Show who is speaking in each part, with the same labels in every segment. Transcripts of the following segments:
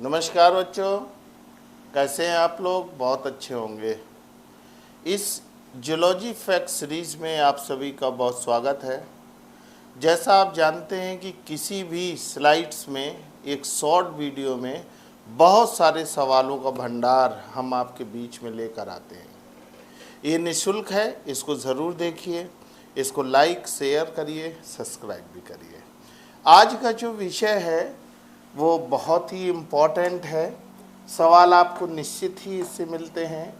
Speaker 1: नमस्कार बच्चों, कैसे हैं आप लोग? बहुत अच्छे होंगे। इस जूलॉजी फैक्ट सीरीज़ में आप सभी का बहुत स्वागत है। जैसा आप जानते हैं कि किसी भी स्लाइड्स में, एक शॉर्ट वीडियो में बहुत सारे सवालों का भंडार हम आपके बीच में लेकर आते हैं। ये निःशुल्क है, इसको ज़रूर देखिए, इसको लाइक शेयर करिए, सब्सक्राइब भी करिए। आज का जो विषय है वो बहुत ही इम्पॉर्टेंट है। सवाल आपको निश्चित ही इससे मिलते हैं।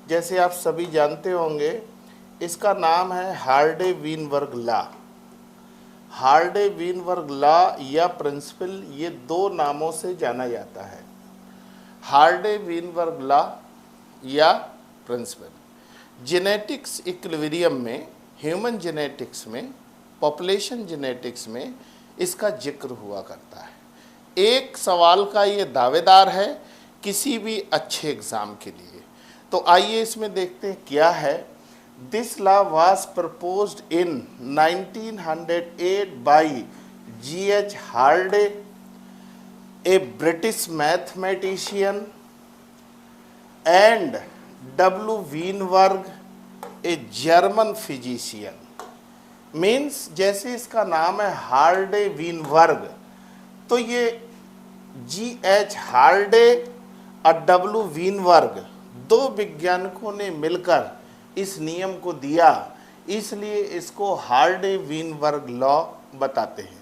Speaker 1: जैसे आप सभी जानते होंगे, इसका नाम है हार्डे-वीनबर्ग लॉ। हार्डे-वीनबर्ग लॉ या प्रिंसिपल, ये दो नामों से जाना जाता है। हार्डे-वीनबर्ग लॉ या प्रिंसिपल जेनेटिक्स इक्विलिब्रियम में, ह्यूमन जेनेटिक्स में, पॉपुलेशन जेनेटिक्स में इसका जिक्र हुआ करता है। एक सवाल का ये दावेदार है किसी भी अच्छे एग्ज़ाम के लिए। तो आइए इसमें देखते हैं क्या है। This law was proposed in 1908 by G.H. Hardy, a British mathematician, and W. Weinberg, a German physician. Means जैसे इसका नाम है हार्डे-वीनबर्ग, तो ये G.H. हार्डे और W. वीनबर्ग दो वैज्ञानिकों ने मिलकर इस नियम को दिया, इसलिए इसको हार्डे-वीनबर्ग लॉ बताते हैं।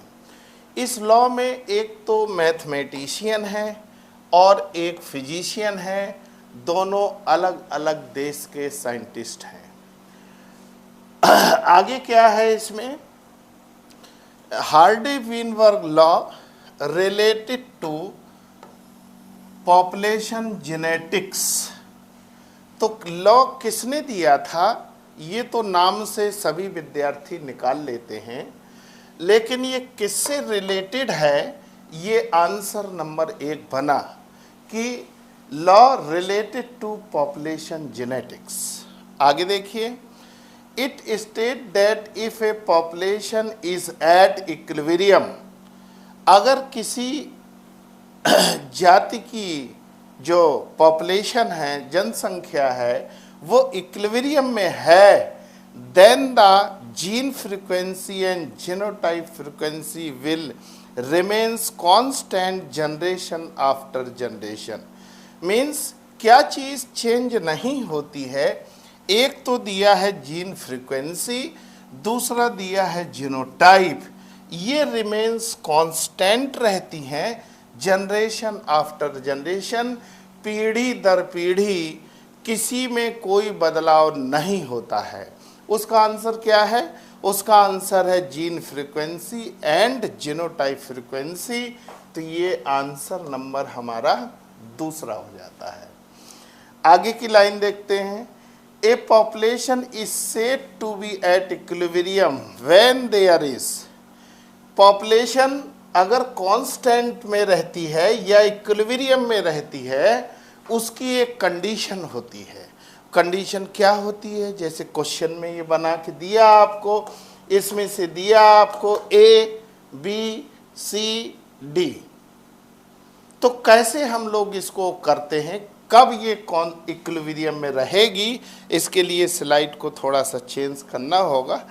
Speaker 1: इस लॉ में एक तो मैथमेटिशियन है और एक फिजिशियन है, दोनों अलग अलग देश के साइंटिस्ट हैं। आगे क्या है इसमें? Hardy-Weinberg law related to population genetics। तो लॉ किसने दिया था ये तो नाम से सभी विद्यार्थी निकाल लेते हैं, लेकिन ये किससे रिलेटेड है ये आंसर नंबर 1 बना कि law related to population genetics. आगे देखिए, it state that if a population is at equilibrium, अगर किसी जाति की जो पॉपुलेशन है, जनसंख्या है, वो इक्विलिब्रियम में है, then the gene frequency and genotype frequency will remains constant generation after generation. Means क्या चीज़ चेंज नहीं होती है? एक तो दिया है जीन फ्रीक्वेंसी, दूसरा दिया है जीनोटाइप। ये रिमेन्स कांस्टेंट रहती हैं जनरेशन आफ्टर जनरेशन, पीढ़ी दर पीढ़ी, किसी में कोई बदलाव नहीं होता है। उसका आंसर क्या है? उसका आंसर है gene frequency and genotype frequency. तो ये आंसर नंबर हमारा दूसरा हो जाता है। आगे की लाइन देखते हैं। A population is said to be at equilibrium when there is, population अगर कांस्टेंट में रहती है या इक्विलिब्रियम में रहती है, उसकी एक कंडीशन होती है। कंडीशन क्या होती है? जैसे क्वेश्चन में ये बना के दिया आपको, इसमें से दिया आपको A, B, C, D। तो कैसे हम लोग इसको करते हैं, कब ये कौन इक्विलिब्रियम में रहेगी, इसके लिए स्लाइड को थोड़ा सा चेंज करना होगा।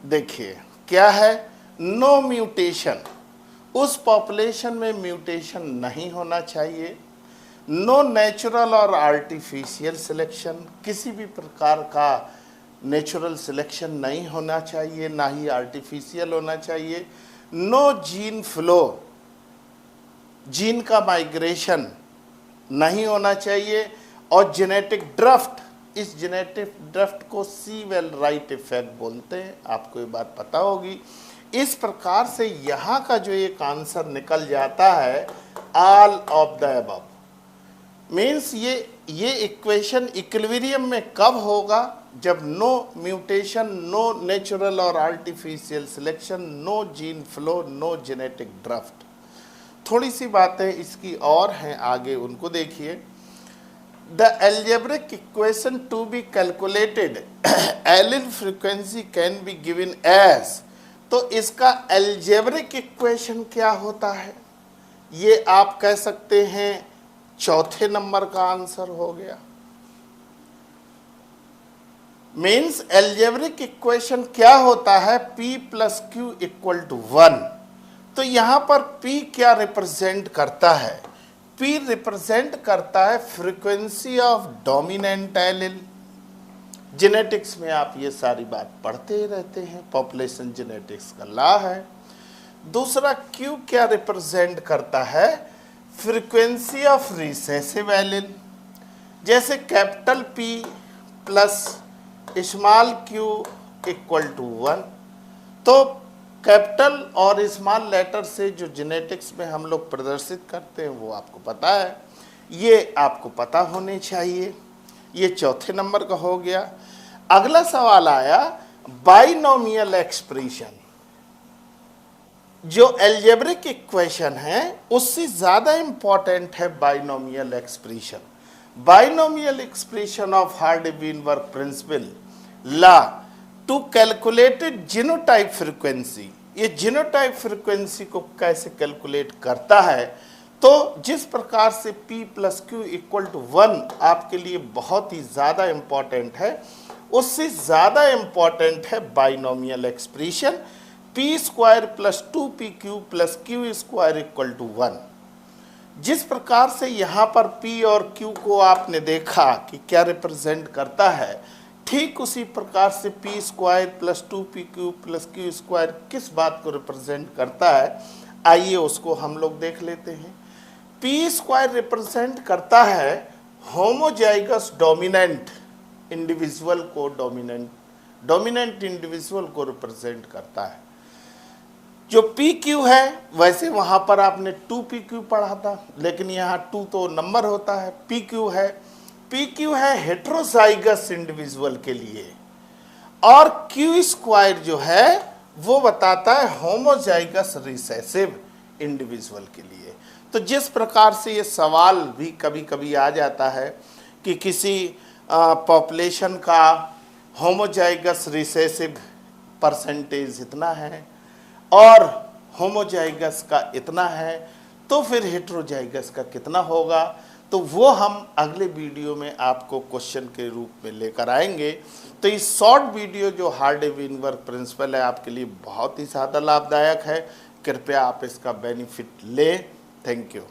Speaker 1: देखिए क्या है, नो म्यूटेशन, उस पॉपुलेशन में म्यूटेशन नहीं होना चाहिए। नो नेचुरल और आर्टिफिशियल सिलेक्शन, किसी भी प्रकार का नेचुरल सिलेक्शन नहीं होना चाहिए, ना ही आर्टिफिशियल होना चाहिए। नो जीन फ्लो, जीन का माइग्रेशन नहीं होना चाहिए। और जेनेटिक ड्रफ्ट, इस जेनेटिक ड्रफ्ट को सीवेल राइट इफेक्ट बोलते हैं, आपको ये बात पता होगी। इस प्रकार से यहाँ का जो एक आंसर निकल जाता है all of the above. Means ये इक्वेशन इक्विलिब्रियम में कब होगा? जब नो म्यूटेशन, नो नेचुरल और artificial selection, no gene flow, no genetic drift. थोड़ी सी बातें इसकी और हैं, आगे उनको देखिए। The algebraic equation to be calculated allele frequency can be given as तो इसका एल्जेब्रिक इक्वेशन क्या होता है? ये आप कह सकते हैं चौथे नंबर का आंसर हो गया। मीन्स एल्जेब्रिक इक्वेशन क्या होता है? P plus q equal to 1। तो यहां पर P क्या रिप्रेजेंट करता है? P रिप्रेजेंट करता है frequency of dominant allele. Genetics में आप ये सारी बात पढ़ते ही रहते हैं, पॉपुलेशन जेनेटिक्स का लॉ है। दूसरा Q क्या रिप्रेजेंट करता है? Frequency of recessive allele. जैसे capital P plus small q equal to 1। तो कैपिटल और स्मॉल लेटर से जो जेनेटिक्स में हम लोग प्रदर्शित करते हैं वो आपको पता है, ये आपको पता होने चाहिए। ये चौथे नंबर का हो गया। अगला सवाल आया बाइनोमियल एक्सप्रेशन। जो एल्जेब्रिक इक्वेशन है उससे ज़्यादा इंपॉर्टेंट है binomial expression. Binomial expression of Hardy Weinberg principle law to calculated genotype frequency. ये जीनोटाइप फ्रीक्वेंसी को कैसे कैलकुलेट करता है? तो जिस प्रकार से P plus q equal to 1 आपके लिए बहुत ही ज़्यादा इम्पॉर्टेंट है, उससे ज़्यादा इम्पॉर्टेंट है binomial expression P square plus 2PQ प्लस क्यू स्क्वायर इक्वल टू 1। जिस प्रकार से यहाँ पर P और Q को आपने देखा कि क्या रिप्रेजेंट करता है, ठीक उसी प्रकार से P स्क्वायर प्लस 2PQ प्लस क्यू स्क्वायर किस बात को रिप्रेजेंट करता है, आइए उसको हम लोग देख लेते हैं। P स्क्वायर रिप्रेजेंट करता है होमोजाइगस डोमिनेंट इंडिविजुअल को, डोमिनेंट इंडिविजुअल को रिप्रेजेंट करता है। जो PQ है वैसे वहाँ पर आपने 2PQ पढ़ा था, लेकिन यहाँ 2 तो नंबर होता है, PQ है हेट्रोजाइगस इंडिविजुअल के लिए, और Q स्क्वायर जो है वो बताता है होमोजाइगस रिसेसिव इंडिविजुअल के लिए। तो जिस प्रकार से ये सवाल भी कभी कभी आ जाता है कि किसी पॉपुलेशन का होमोजाइगस रिसेसिव परसेंटेज इतना है और होमोजाइगस का इतना है, तो फिर हेट्रोजाइगस का कितना होगा, तो वो हम अगले वीडियो में आपको क्वेश्चन के रूप में लेकर आएंगे। तो इस शॉर्ट वीडियो जो हार्डी-वेनबर्ग प्रिंसिपल है आपके लिए बहुत ही ज़्यादा लाभदायक है। कृपया आप इसका बेनिफिट लें। Thank you.